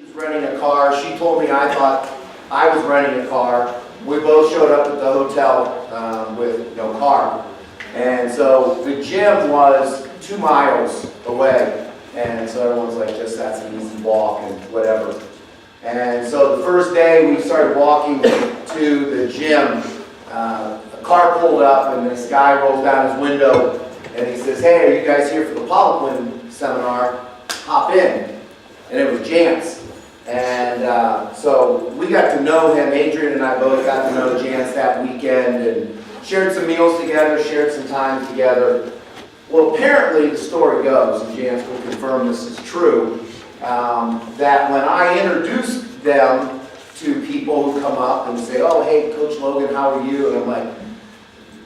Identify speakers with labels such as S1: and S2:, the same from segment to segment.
S1: was renting a car. She told me I thought I was renting a car. We both showed up at the hotel with no car. And so the gym was 2 miles away. And so everyone's like, just that's an easy walk and whatever. And so the first day we started walking to the gym, a car pulled up and this guy rolls down his window and he says, hey, are you guys here for the Poliquin seminar? Hop in. And it was Jance. And so we got to know him. Adrian and I both got to know Jance that weekend and shared some meals together, shared some time together. Well, apparently the story goes, and Jance will confirm this is true, that when I introduced them to people who come up and say, oh, hey, Coach Logan, how are you? And I'm like,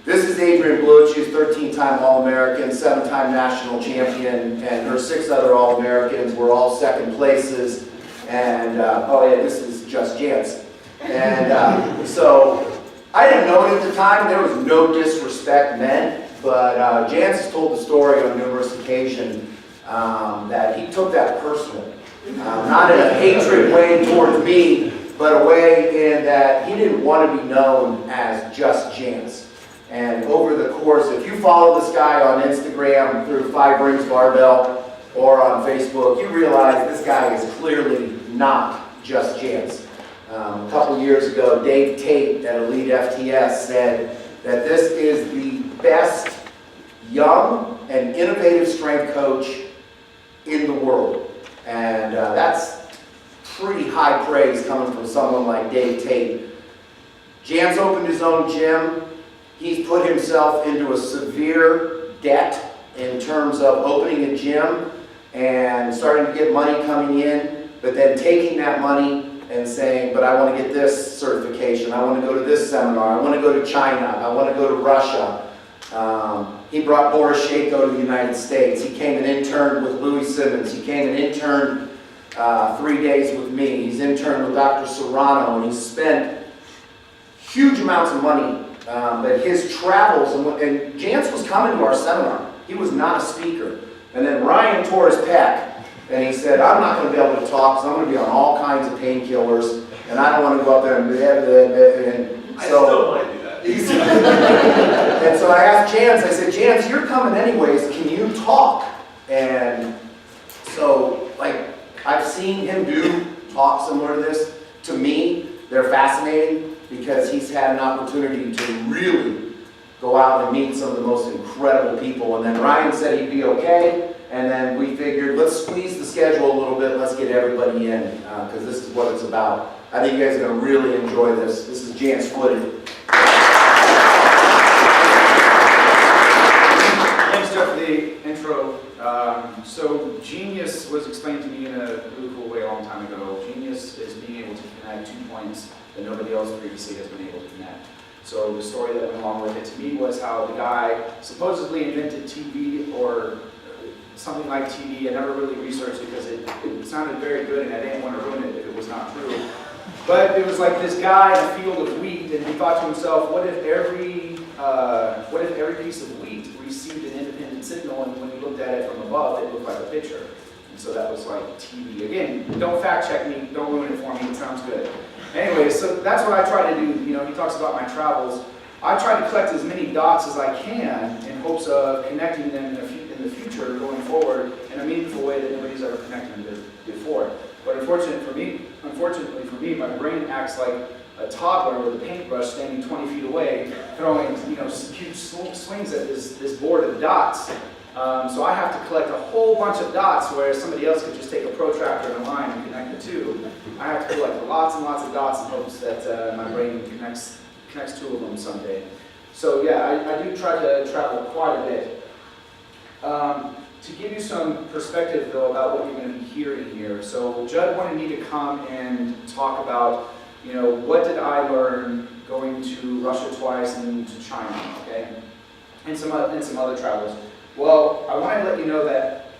S1: this is Adrian Blue. She's 13-time All-American, 7-time national champion, and her 6 other All-Americans were all second places. And, oh yeah, this is just Jance. And so I didn't know it at the time. There was no disrespect meant. But Jance has told the story on numerous occasions that he took that personally. Not in a hatred way towards me, but a way in that he didn't want to be known as just Jance. And over the course, if you follow this guy on Instagram through 5 Rings Barbell or on Facebook, you realize this guy is clearly not just Jance. A couple years ago, Dave Tate at Elite FTS said that this is the best young and innovative strength coach in the world. And that's pretty high praise coming from someone like Dave Tate. Jance opened his own gym. He's put himself into a severe debt in terms of opening a gym and starting to get money coming in, but then taking that money and saying, but I want to get this certification, I want to go to this seminar, I want to go to China, I want to go to Russia. He brought Boris Shako to the United States. He came and interned with Louis Simmons. He came and interned 3 days with me. He's interned with Dr. Serrano, and he's spent huge amounts of money. But his travels, and Jance was coming to our seminar. He was not a speaker. And then Ryan tore his pec, and he said, I'm not going to be able to talk, because I'm going to be on all kinds of painkillers, and I don't want to go up there and
S2: I still want to do that.
S1: And so I asked Jance, I said, Jance, you're coming anyways, can you talk? And so, like, I've seen him do talks similar to this. To me, they're fascinating because he's had an opportunity to really go out and meet some of the most incredible people. And then Ryan said he'd be okay, and then we figured, let's squeeze the schedule a little bit, let's get everybody in, because this is what it's about. I think you guys are going to really enjoy this. This is Jance Footit.
S3: Thanks, Jeff, for the intro. So genius was explained to me in a really cool way a long time ago. Genius is being able to connect 2 points that nobody else previously has been able to connect. So the story that went along with it to me was how the guy supposedly invented TV or something like TV. I never really researched it because it sounded very good and I didn't want to ruin it if it was not true. But it was like this guy in a field of wheat, and he thought to himself, what if every piece of wheat received an independent signal, and when you looked at it from above, it looked like a picture. And so that was like TV. Again, don't fact check me, don't ruin it for me, it sounds good. Anyway, so that's what I try to do. You know, he talks about my travels. I try to collect as many dots as I can in hopes of connecting them in the future, going forward, in a meaningful way that nobody's ever connected them before. But unfortunately for me, my brain acts like a toddler with a paintbrush standing 20 feet away, throwing huge swings at this board of dots. So I have to collect a whole bunch of dots, whereas somebody else could just take a protractor and a line and connect the two. I have to collect lots and lots of dots in hopes that my brain connects 2 of them someday. So yeah, I do try to travel quite a bit. To give you some perspective, though, about what you're going to be hearing here. So Judd wanted me to come and talk about, what did I learn going to Russia twice and to China, okay, and some other travels. Well, I want to let you know that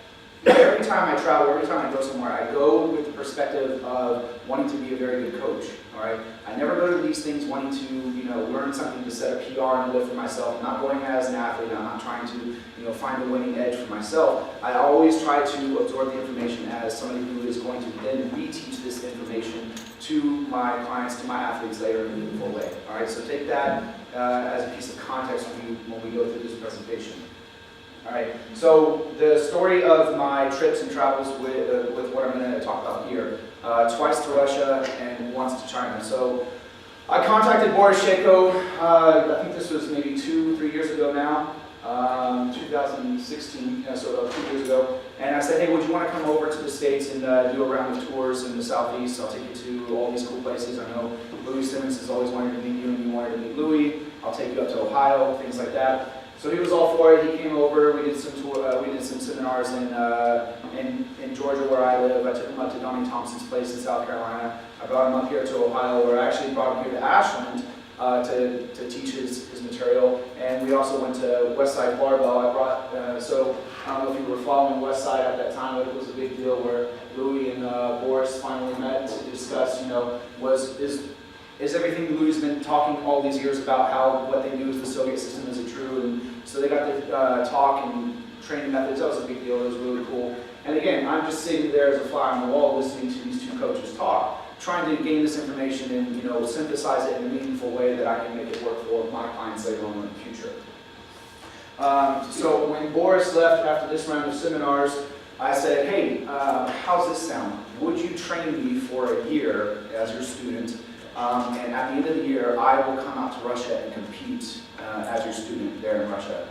S3: every time I travel, every time I go somewhere, I go with the perspective of wanting to be a very good coach. All right, I never go to these things wanting to, learn something to set a PR and a lift for myself. I'm not going as an athlete. I'm not trying to, find a winning edge for myself. I always try to absorb the information as somebody who is going to then reteach this information to my clients, to my athletes later in a meaningful way. All right, so take that as a piece of context when we go through this presentation. All right, so the story of my trips and travels with what I'm going to talk about here, twice to Russia and once to China. So I contacted Boris Sheko, I think this was maybe 2-3 years ago now, 2016, so about 2 years ago, and I said, hey, would you want to come over to the States and do a round of tours in the Southeast? I'll take you to all these cool places. I know Louis Simmons has always wanted to meet you, and you wanted to meet Louis. I'll take you up to Ohio, things like that. So he was all for it. He came over. We did some seminars in Georgia where I live. I took him up to Donnie Thompson's place in South Carolina. I brought him up here to Ohio, where I actually brought him here to Ashland to teach his material. And we also went to Westside Barbell. I don't know if you were following Westside at that time, but it was a big deal where Louis and Boris finally met to discuss, is everything Louis has been talking all these years about what they knew as the Soviet system, is it true? And so they got to talk and training methods. That was a big deal. It was really cool. And again, I'm just sitting there as a fly on the wall listening to these two coaches talk, trying to gain this information and synthesize it in a meaningful way that I can make it work for my clients later on in the future. So when Boris left after this round of seminars, I said, hey, how's this sound? Would you train me for a year as your student? And at the end of the year, I will come out to Russia and compete as your student there in Russia.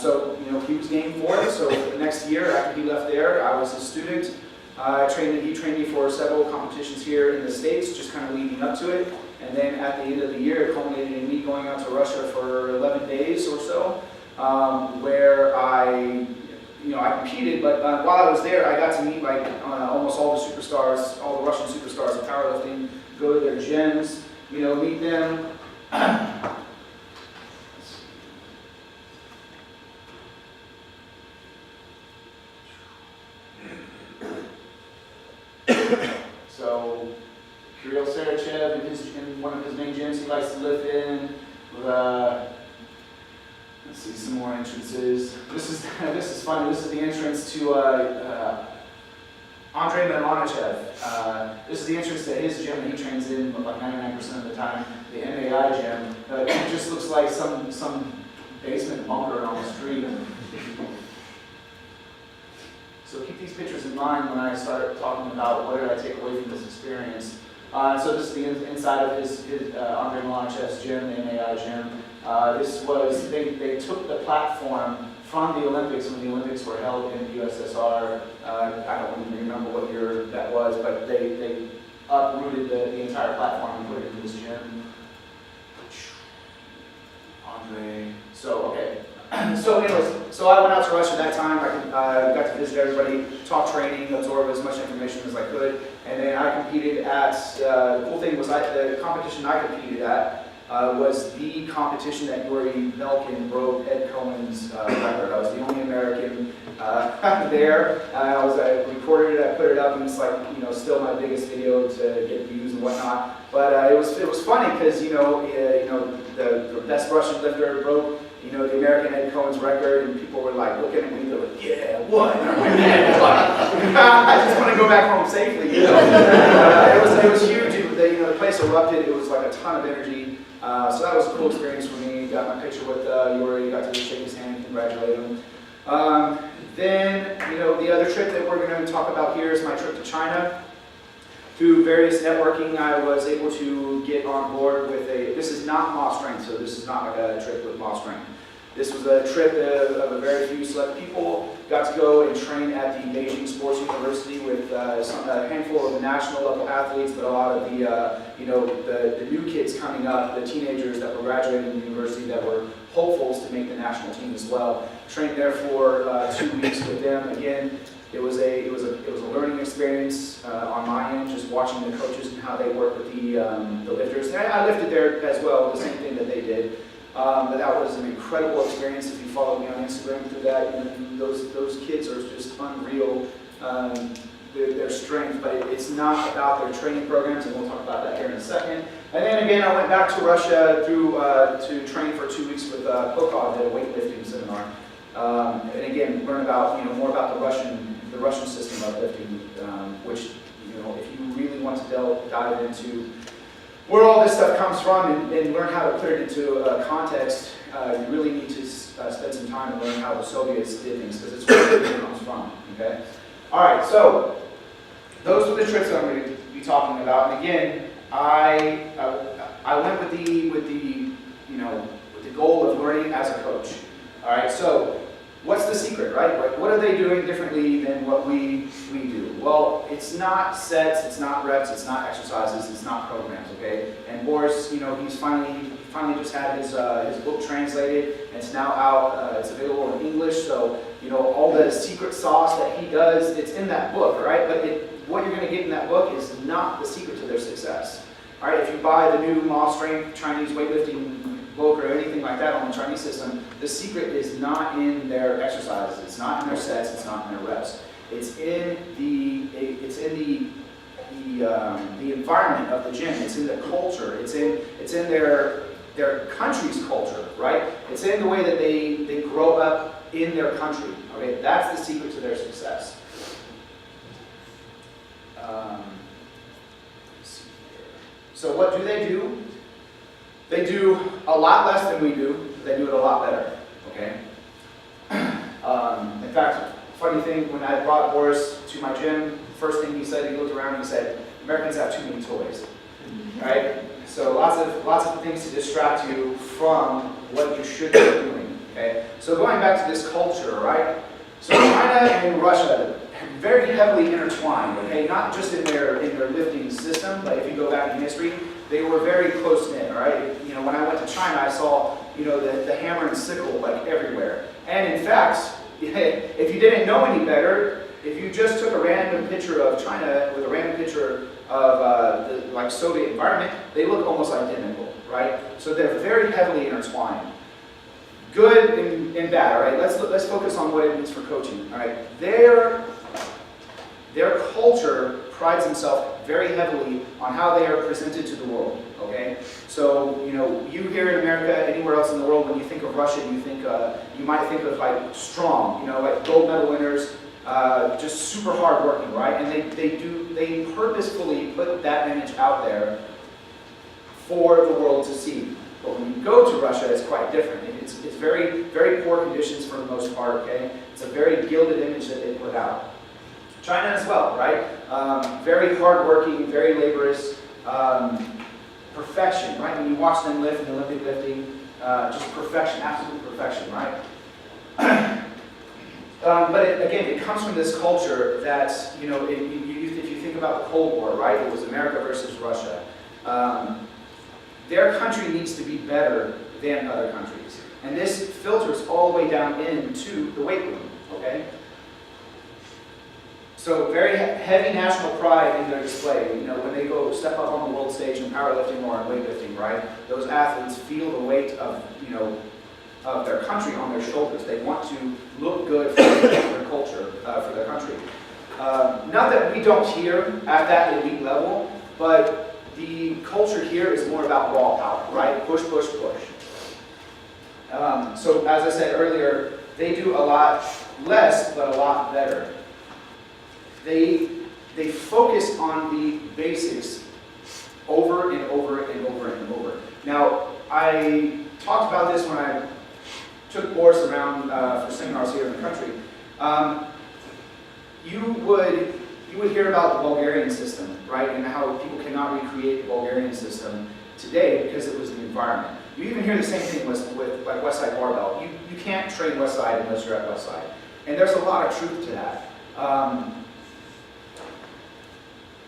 S3: So he was game for it. So the next year, after he left there, I was his student. He trained me for several competitions here in the States, just kind of leading up to it. And then at the end of the year, it culminated in me going out to Russia for 11 days or so, where I competed. But while I was there, I got to meet almost all the superstars, all the Russian superstars in powerlifting. Go to their gyms, meet them. So, Kirill Sarachev in one of his main gyms he likes to lift in. Let's see some more entrances. This is funny. This is the entrance to Andrei Milanichev. This is the entrance to his gym that he trains in like 99% of the time, the MAI gym. It just looks like some basement bunker on the street. So keep these pictures in mind when I start talking about what did I take away from this experience. So this is the inside of his Andrei Milanichev's gym, the MAI gym. They took the platform from the Olympics when the Olympics were held in the USSR. I don't even remember what year that was, but they uprooted the entire platform and put it into this gym. Andre. So, okay. So anyways, so I went out to Russia that time. I got to visit everybody, talk training, absorb as much information as I could. And then I competed at, the cool thing was the competition I competed at was the competition that Yuri Melkin broke Ed Cohen's record. I was the only American there. I recorded it, I put it up, and it's like, still my biggest video to get views and whatnot. But it was funny because, the best Russian lifter broke the American Ed Cohen's record, and people were like looking at me, they're like, yeah, what? And I'm like, yeah, I just want to go back home safely, It was huge. The place erupted. It was like a ton of energy. So that was a cool experience for me. Got my picture with Yuri, got to shake his hand and congratulate him. Then, the other trip that we're going to talk about here is my trip to China. Through various networking, I was able to get on board with this is not Moss Strength, so this is not like a trip with Moss Strength. This was a trip of a very few select people. Got to go and train at the Beijing Sports University with a handful of national level athletes, but a lot of the new kids coming up, the teenagers that were graduating from the university that were hopefuls to make the national team as well. Trained there for 2 weeks with them. Again, it was a learning experience on my end, just watching the coaches and how they work with the lifters. And I lifted there as well, the same thing that they did. But that was an incredible experience. If you follow me on Instagram through that, those kids are just unreal. their strength, but it's not about their training programs, and we'll talk about that here in a second. And then again, I went back to Russia to train for 2 weeks with Kokov, did a weightlifting seminar, and again learn about more about the Russian system of lifting, which if you really want to dive into where all this stuff comes from and learn how to put it into context, you really need to spend some time and learn how the Soviets did things, because it's where everything comes from. Okay. All right. So those are the tricks I'm going to be talking about. And again, I went with the goal of learning as a coach. All right. So what's the secret, right? Like, what are they doing differently than what we do? Well, it's not sets, it's not reps, it's not exercises, it's not programs. Okay. And Boris, he's finally just had his book translated, and it's now out. It's available in English. So all the secret sauce that he does, it's in that book, right? But what you're going to get in that book is not the secret to their success. All right, if you buy the new Law Strength Chinese weightlifting book or anything like that on the Chinese system, the secret is not in their exercises, it's not in their sets, it's not in their reps. It's in the environment of the gym. It's in the culture. It's in their country's culture, right? It's in the way that they grow up in their country. Okay, that's the secret to their success. So what do? They do a lot less than we do. They do it a lot better. Okay. In fact, funny thing, when I brought Boris to my gym, first thing he said, he looked around and he said, "Americans have too many toys." Right? So lots of things to distract you from what you should be doing. Okay. So going back to this culture, right? So China and Russia very heavily intertwined. Okay, not just in their lifting system, but if you go back in history, they were very close knit. All right. When I went to China, I saw the hammer and sickle like everywhere. And in fact, if you didn't know any better, if you just took a random picture of China with a random picture of the Soviet environment, they look almost identical, right? So they're very heavily intertwined. Good and bad, all right? Let's focus on what it means for coaching, all right? Their culture prides themselves very heavily on how they are presented to the world, okay? So, you here in America, anywhere else in the world, when you think of Russia, you might think of like strong, like gold medal winners, just super hardworking, right? And they purposefully put that image out there for the world to see. But when you go to Russia, it's quite different. It's very, very poor conditions for the most part, okay? It's a very gilded image that they put out. China as well, right? Very hardworking, very laborious, perfection, right? When you watch them lift in Olympic lifting, just perfection, absolute perfection, right? But it comes from this culture that, if you think about the Cold War, right? It was America versus Russia. Their country needs to be better than other countries. And this filters all the way down into the weight room, okay? So very heavy national pride in their display. When they go step up on the world stage in powerlifting or in weightlifting, right? Those athletes feel the weight of, of their country on their shoulders. They want to look good for their culture, for their country. Not that we don't here at that elite level, but the culture here is more about raw power, right? Push, push, push. So as I said earlier, they do a lot less, but a lot better. They focus on the basics over and over and over and over. Now, I talked about this when I took Boris around for seminars here in the country. You would hear about the Bulgarian system, right, and how people cannot recreate the Bulgarian system today because it was the environment. You even hear the same thing with like Westside Barbell. You can't train Westside unless you're at Westside. And there's a lot of truth to that.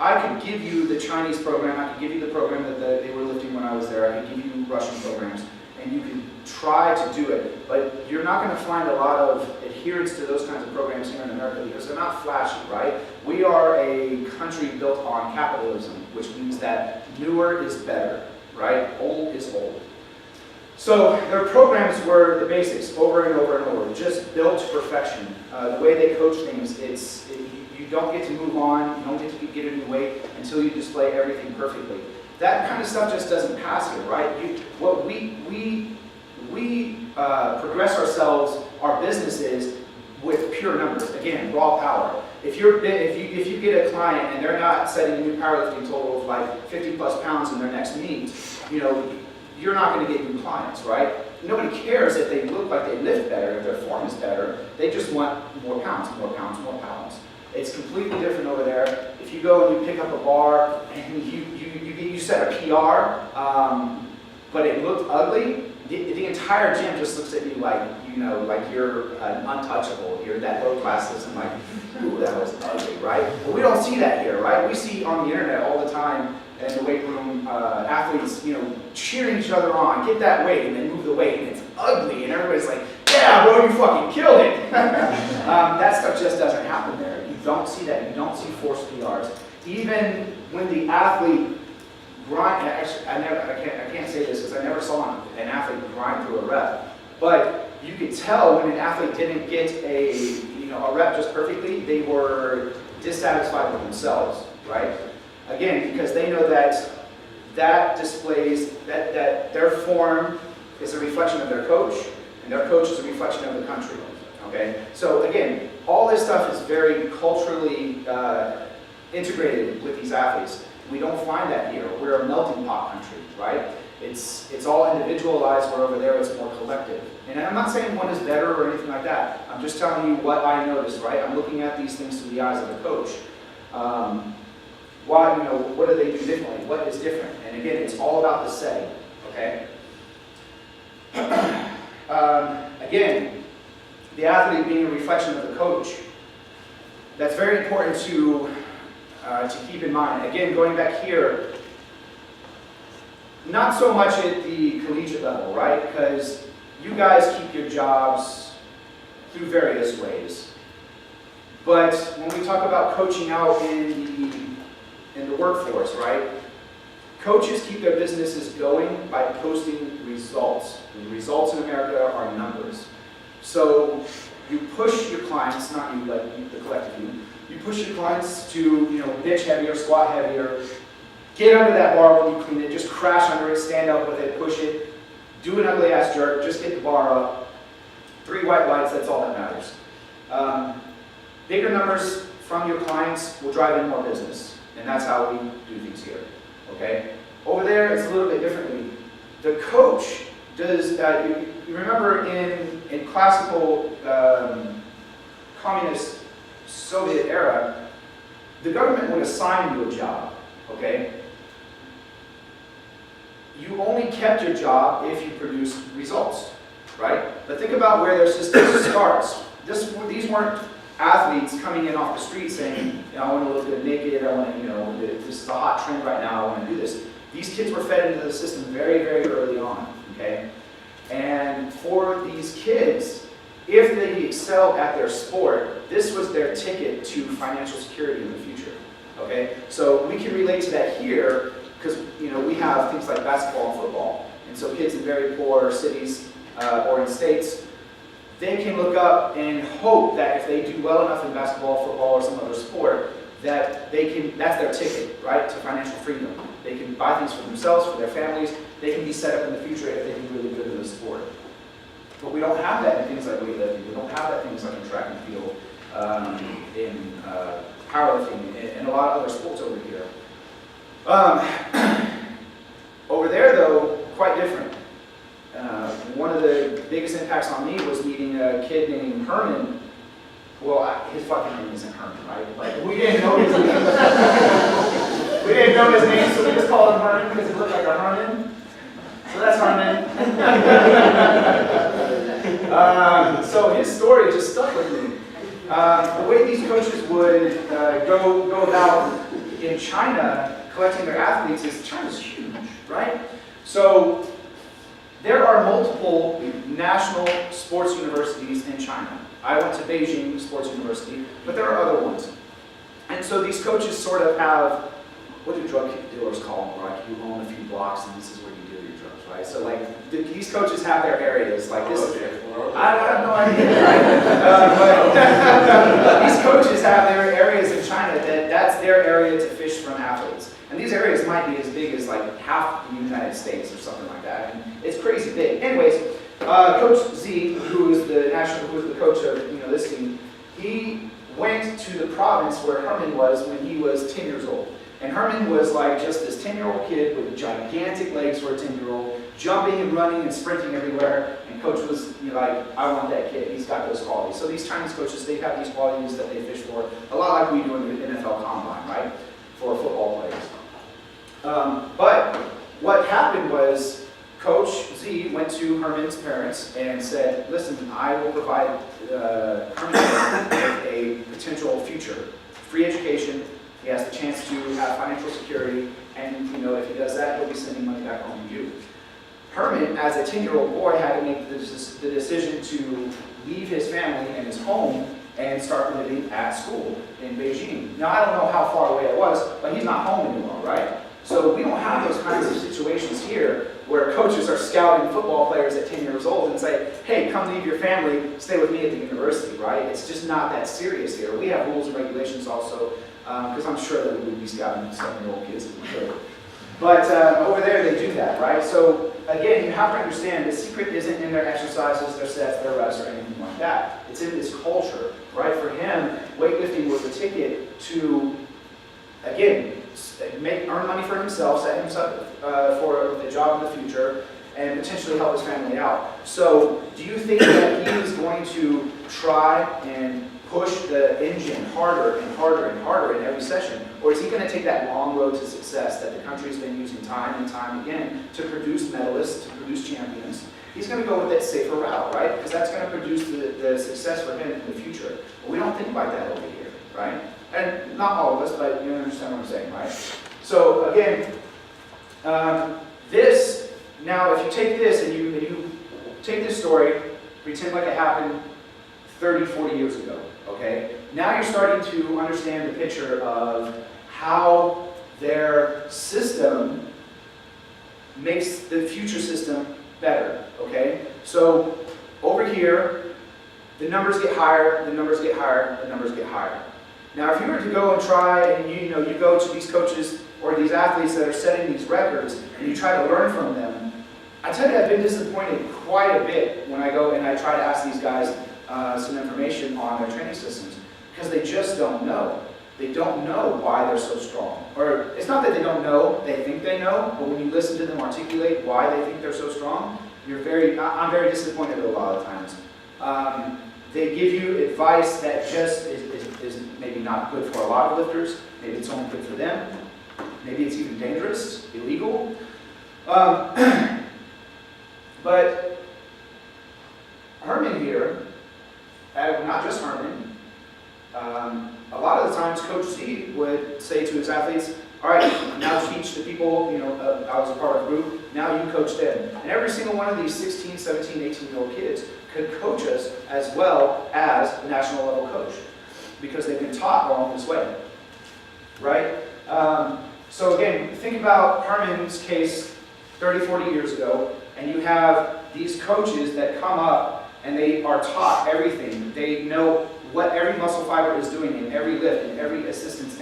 S3: I could give you the Chinese program, I could give you the program that they were lifting when I was there, I could give you Russian programs, and you can try to do it, but you're not going to find a lot of adherence to those kinds of programs here in America because they're not flashy, right? We are a country built on capitalism, which means that newer is better, right? Old is old. So their programs were the basics over and over and over, just built to perfection. The way they coach things, You don't get to move on, you don't get to get a new weight until you display everything perfectly. That kind of stuff just doesn't pass here, right? We progress ourselves, our businesses, with pure numbers. Again, raw power. If you get a client and they're not setting a new powerlifting total of like 50 plus pounds in their next meet, you're not going to get new clients, right? Nobody cares if they look like they lift better, if their form is better. They just want more pounds, more pounds, more pounds. It's completely different over there. If you go and you pick up a bar and you set a PR, but it looked ugly, the entire gym just looks at you like, like you're untouchable. You're that low class system, like, ooh, that was ugly, right? But we don't see that here, right? We see on the internet all the time in the weight room, athletes, cheering each other on, get that weight, and then move the weight, and it's ugly, and everybody's like, yeah, bro, you fucking killed it. That stuff just doesn't happen there. You don't see that. You don't see forced PRs. Even when the athlete grind, actually, I can't say this because I never saw an athlete grind through a rep, but you could tell when an athlete didn't get a rep just perfectly, they were dissatisfied with themselves, right? Again, because they know that displays that their form is a reflection of their coach, and their coach is a reflection of the country. Okay, so again, all this stuff is very culturally integrated with these athletes. We don't find that here. We're a melting pot country, right? It's all individualized, where over there it's more collective. And I'm not saying one is better or anything like that. I'm just telling you what I noticed, right? I'm looking at these things through the eyes of the coach. Why, what do they do differently? What is different? And again, it's all about the setting, okay? Again, the athlete being a reflection of the coach. That's very important to keep in mind. Again, going back here, not so much at the collegiate level, right? Because you guys keep your jobs through various ways. But when we talk about coaching out in the workforce, right? Coaches keep their businesses going by posting results. And the results in America are numbers. So you push your clients, not you, like the collective you push your clients to, bench heavier, squat heavier, get under that bar when you clean it, just crash under it, stand up with it, push it, do an ugly ass jerk, just get the bar up. 3 white lights, that's all that matters. Bigger numbers from your clients will drive in more business, and that's how we do things here, okay? Over there, it's a little bit differently. The coach does, you remember in classical communist Soviet era, the government would assign you a job, okay? You only kept your job if you produced results, right? But think about where their system starts. These weren't athletes coming in off the street saying, I want to look good naked, I want to, this is a hot trend right now, I want to do this. These kids were fed into the system very, very early on, okay? And for these kids, if they excelled at their sport, this was their ticket to financial security in the future, okay? So we can relate to that here, because we have things like basketball and football. And so kids in very poor cities or in states, they can look up and hope that if they do well enough in basketball, football, or some other sport, that that's their ticket, right, to financial freedom. They can buy things for themselves, for their families. They can be set up in the future if they do really good in the sport. But we don't have that in things like weightlifting. We don't have that in things like in track and field, in powerlifting, and a lot of other sports over here. Over there, though, quite different. One of the biggest impacts on me was meeting a kid named Herman. Well, his fucking name isn't Herman, right? Like, we didn't know his name. We didn't know his name, so we just called him Herman because it looked like a Herman. So that's Herman. So his story just stuck with me. The way these coaches would go about in China collecting their athletes is China's huge, right? So there are multiple national sports universities in China. I went to Beijing Sports University, but there are other ones. And so these coaches sort of have, what do drug dealers call them, right? You own a few blocks and this is where you deal your drugs, right? So like these coaches have their areas. Like this.
S2: Okay.
S3: I have no idea, right? But these coaches have their areas in China that's their area to fish from athletes. And these areas might be as big as like half the United States or something like that. And it's crazy big. Anyways, Coach Z, who is the coach of this team, he went to the province where Herman was when he was 10 years old. And Herman was like just this 10-year-old kid with gigantic legs for a 10-year-old, jumping and running and sprinting everywhere. And coach was like, I want that kid. He's got those qualities. So these Chinese coaches, they have these qualities that they fish for, a lot like we do in the NFL Combine, right? For football players. But what happened was Coach Z went to Herman's parents and said, listen, I will provide Herman with a potential future, free education. He has the chance to have financial security, and if he does that, he'll be sending money back home to you. Herman, as a 10-year-old boy, had to make the decision to leave his family and his home and start living at school in Beijing. Now, I don't know how far away it was, but he's not home anymore, right? So we don't have those kinds of situations here where coaches are scouting football players at 10 years old and say, hey, come leave your family, stay with me at the university, right? It's just not that serious here. We have rules and regulations also, because I'm sure that we would be scouting 7-year-old kids if we could. But over there, they do that, right? So again, you have to understand the secret isn't in their exercises, their sets, their reps, or anything like that. It's in this culture, right? For him, weightlifting was a ticket to, again, earn money for himself, set himself for a job in the future, and potentially help his family out. So do you think that he is going to try and push the engine harder and harder and harder in every session? Or is he going to take that long road to success that the country's been using time and time again to produce medalists, to produce champions? He's going to go with that safer route, right? Because that's going to produce the success for him in the future. But we don't think about that over here, right? And not all of us, but you understand what I'm saying, right? So again, now if you take this and you take this story, pretend like it happened 30, 40 years ago, okay? Now you're starting to understand the picture of how their system makes the future system better, okay? So over here, the numbers get higher, the numbers get higher, the numbers get higher. Now if you were to go and try and you go to these coaches or these athletes that are setting these records and you try to learn from them, I tell you I've been disappointed quite a bit when I go and I try to ask these guys some information on their training systems, because they just don't know. They don't know why they're so strong. Or it's not that they don't know, they think they know, but when you listen to them articulate why they think they're so strong, I'm very disappointed a lot of times. They give you advice that just is maybe not good for a lot of lifters. Maybe it's only good for them. Maybe it's even dangerous, illegal. But Herman here, not just Herman, a lot of the times Coach Z would say to his athletes, all right, now teach the people, I was a part of a group, now you coach them. And every single one of these 16, 17, 18-year-old kids could coach us as well as a national level coach, because they've been taught along this way, right? So again, think about Herman's case 30, 40 years ago, and you have these coaches that come up and they are taught everything. They know what every muscle fiber is doing in every lift, in every assistance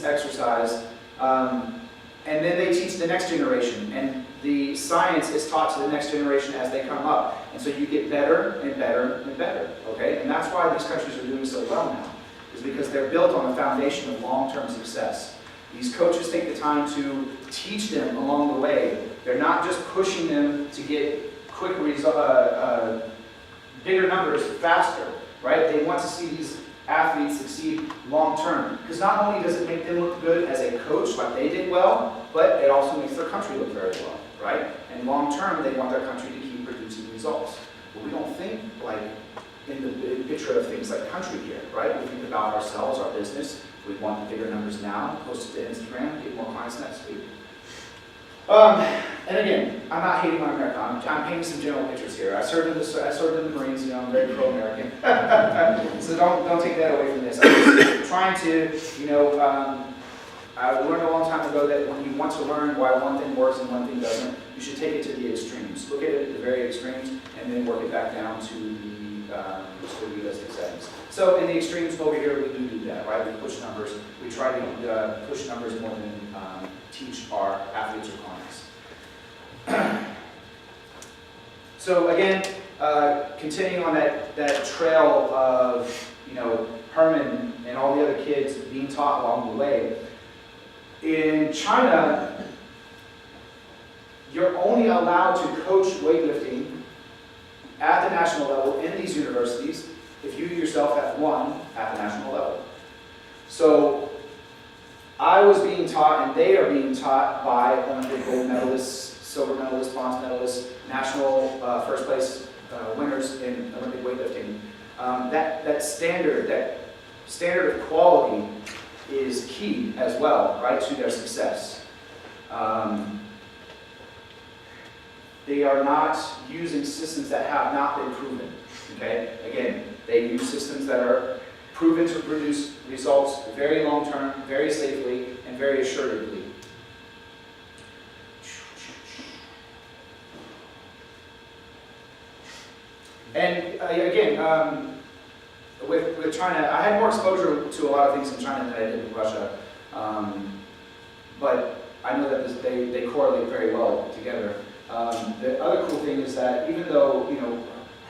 S3: exercise, and then they teach the next generation, and the science is taught to the next generation as they come up, and so you get better and better and better, okay? And that's why these countries are doing so well now, is because they're built on a foundation of long-term success. These coaches take the time to teach them along the way. They're not just pushing them to get quick bigger numbers faster, right? They want to see these athletes succeed long-term. Because not only does it make them look good as a coach, like they did well, but it also makes their country look very well, right? And long-term, they want their country to keep producing results. But we don't think like in the big picture of things like country here, right? We think about ourselves, our business. We want the bigger numbers now, post it to Instagram, get more clients next week. And again, I'm not hating on America. I'm painting some general pictures here. I served in the Marines. I'm very pro-American. So don't take that away from this. I'm just trying to, I learned a long time ago that when you want to learn why one thing works and one thing doesn't, you should take it to the extremes. Look at it at the very extremes and then work it back down to the realistic settings. So in the extremes over here, we do that, right? We push numbers. We try to push numbers more than teach our athletes or clients. So again, continuing on that trail of, Herman and all the other kids being taught along the way. In China, you're only allowed to coach weightlifting at the national level in these universities if you yourself have won at the national level. So I was being taught, and they are being taught by Olympic gold medalists, silver medalists, bronze medalists, national first place winners in Olympic weightlifting. That standard of quality is key as well, right, to their success. They are not using systems that have not been proven, okay? Again, they use systems that are proven to produce results very long-term, very safely, and very assuredly. And again, with China, I had more exposure to a lot of things in China than I did in Russia. But I know that they correlate very well together. The other cool thing is that even though,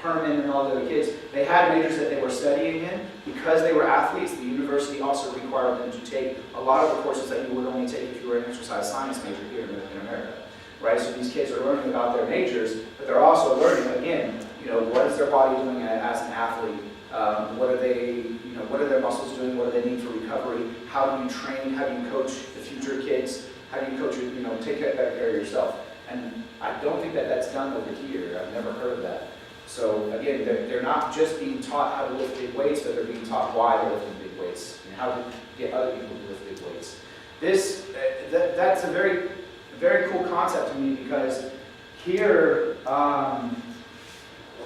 S3: Herman and all the other kids, they had majors that they were studying in, because they were athletes, the university also required them to take a lot of the courses that you would only take if you were an exercise science major here in America. Right? So these kids are learning about their majors, but they're also learning, again, what is their body doing as an athlete? What are their muscles doing? What do they need for recovery? How do you train? How do you coach the future kids? How do you coach, take better care of yourself? And I don't think that that's done over here. I've never heard of that. So again, they're not just being taught how to lift big weights, but they're being taught why they're lifting big weights and how to get other people to lift big weights. That's a very, very cool concept to me, because here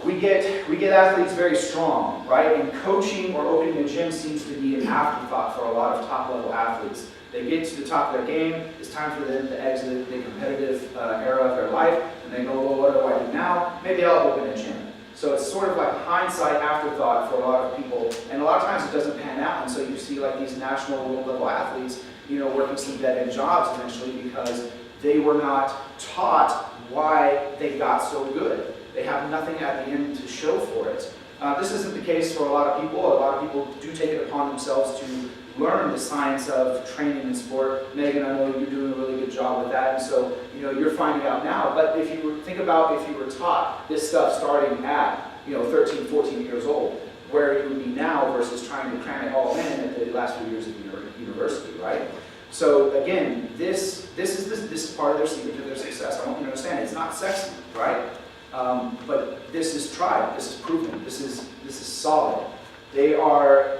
S3: we get athletes very strong, right? And coaching or opening a gym seems to be an afterthought for a lot of top-level athletes. They get to the top of their game, it's time for them to exit the competitive era of their life, and they go, well, what do I do now? Maybe I'll open a gym. So it's sort of like a hindsight afterthought for a lot of people, and a lot of times it doesn't pan out, and so you see like these national world-level athletes, working some dead-end jobs eventually because they were not taught why they got so good. They have nothing at the end to show for it. This isn't the case for a lot of people. A lot of people do take it upon themselves to learn the science of training in sport. Megan, I know you're doing a really good job with that, and so you're finding out now. But if you think about if you were taught this stuff starting at 13, 14 years old, where you would be now versus trying to cram it all in at the last few years of university, right? So again, this is part of their secret to their success. I want you to understand it's not sexy, right? But this is tried. This is proven. This is solid. They are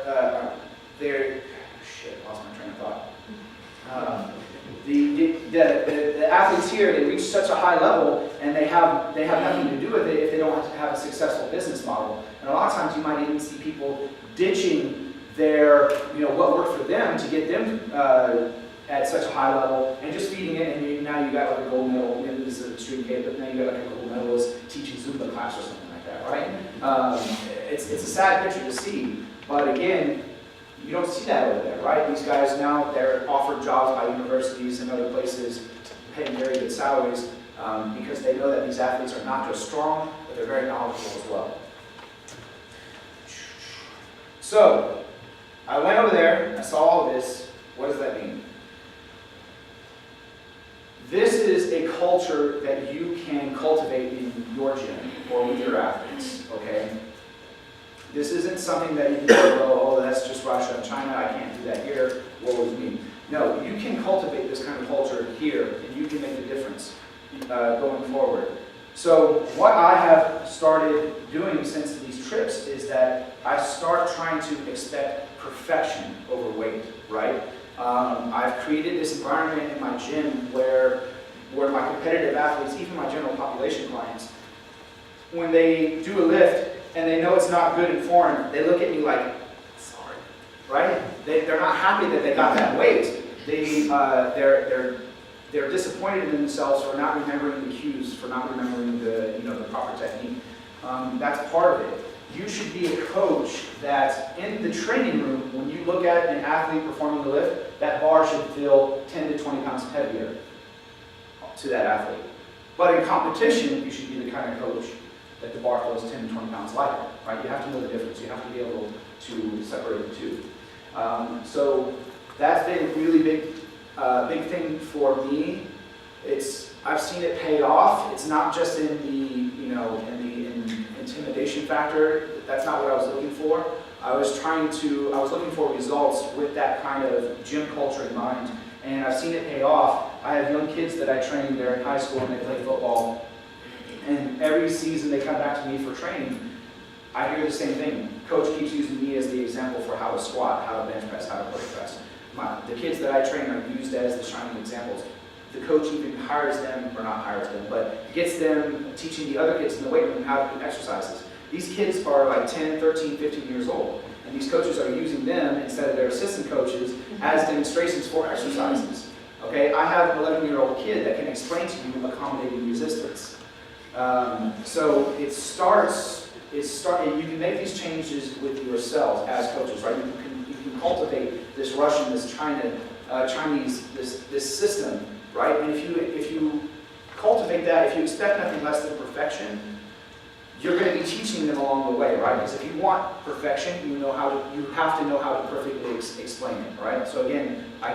S3: they're. Shit, lost my train of thought. The athletes here, they reach such a high level, and they have nothing to do with it if they don't have a successful business model. And a lot of times, you might even see people ditching their, what worked for them to get them at such a high level, and just feeding it. And now you got like a gold medal. Maybe this is a extreme case, but now you got like a gold medalist teaching Zumba class or something like that, right? It's a sad picture to see, but again, you don't see that over there, right? These guys now, they're offered jobs by universities and other places, paying very good salaries, because they know that these athletes are not just strong, but they're very knowledgeable as well. So, I went over there, I saw all of this. What does that mean? This is a culture that you can cultivate in your gym or with your athletes, okay? This isn't something that you can go, oh, that's just Russia and China, I can't do that here, what would me? No, you can cultivate this kind of culture here, and you can make a difference going forward. So what I have started doing since these trips is that I start trying to expect perfection over weight, right? I've created this environment in my gym where my competitive athletes, even my general population clients, when they do a lift and they know it's not good and foreign, they look at me like, sorry, right? They're not happy that they got that weight, they're disappointed in themselves for not remembering the cues, for not remembering the proper technique. That's part of it. You should be a coach that in the training room, when you look at an athlete performing the lift, that bar should feel 10 to 20 pounds heavier to that athlete. But in competition, you should be the kind of coach that the bar feels 10 to 20 pounds lighter, right? You have to know the difference. You have to be able to separate the two. So that's been a really big thing for me. I've seen it pay off. It's not just in the intimidation factor. That's not what I was looking for. I was looking for results with that kind of gym culture in mind, and I've seen it pay off. I have young kids that I train. They're in high school and they play football, and every season they come back to me for training. I hear the same thing. Coach keeps using me as the example for how to squat, how to bench press, how to push press. The kids that I train are used as the shining examples. The coach even but gets them teaching the other kids in the weight room how to do exercises. These kids are like 10, 13, 15 years old, and these coaches are using them instead of their assistant coaches as demonstrations for exercises. Okay, I have an 11-year-old kid that can explain to you accommodating resistance. So you can make these changes with yourselves as coaches, right? You can cultivate this Russian, this Chinese, this system, right? And if you cultivate that, if you expect nothing less than perfection, you're going to be teaching them along the way, right? Because if you want perfection, you have to know how to perfectly explain it, right? So again, my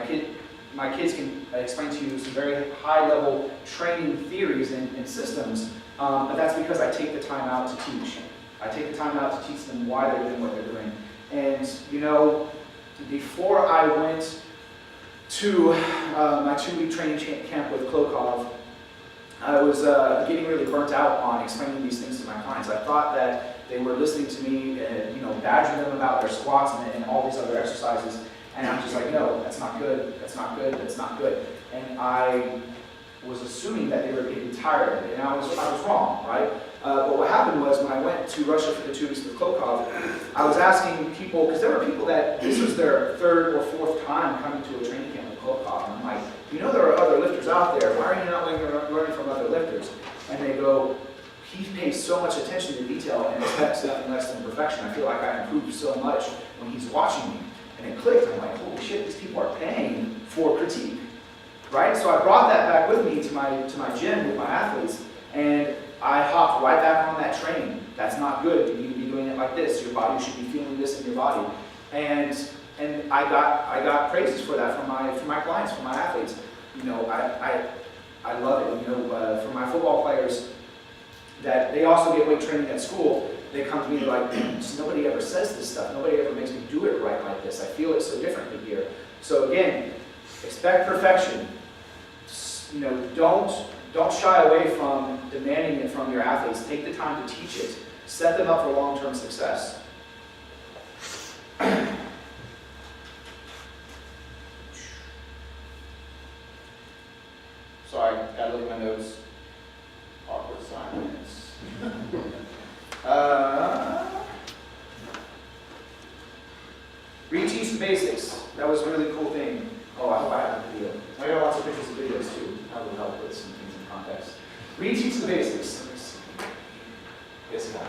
S3: kids can explain to you some very high-level training theories and systems, but that's because I take the time out to teach. I take the time out to teach them why they're doing what they're doing. And before I went to my 2-week training camp with Klokov, I was getting really burnt out on explaining these things to my clients. I thought that they were listening to me, badger them about their squats and all these other exercises, and I'm just like, no, that's not good, that's not good, that's not good. And I was assuming that they were getting tired of it, and I was wrong, right? But what happened was when I went to Russia for the 2 weeks with Klokov, I was asking people, because there were people that this was their 3rd or 4th time coming to a training camp with Klokov, and I'm like, there are other lifters out there, why are you not learning from other lifters? And they go, he pays so much attention to detail and expects nothing less than perfection. I feel like I improve so much when he's watching me. And it clicked, I'm like, holy shit, these people are paying for critique, right? So I brought that back with me to my gym with my athletes, and I hopped right back on that train. That's not good. You need to be doing it like this. Your body should be feeling this in your body. And I got praises for that from my clients, from my athletes. I love it. For my football players, that they also get weight training at school, they come to me, they're like, nobody ever says this stuff. Nobody ever makes me do it right like this. I feel it so differently here. So again, expect perfection. Don't shy away from demanding it from your athletes. Take the time to teach it. Set them up for long-term success. Sorry, gotta look at my notes. Awkward silence. Reteach the basics. That was a really cool thing. Oh, I hope I have a video. I got lots of pictures and videos too. That will help with some things in context. Reteach the basics. Yes, God.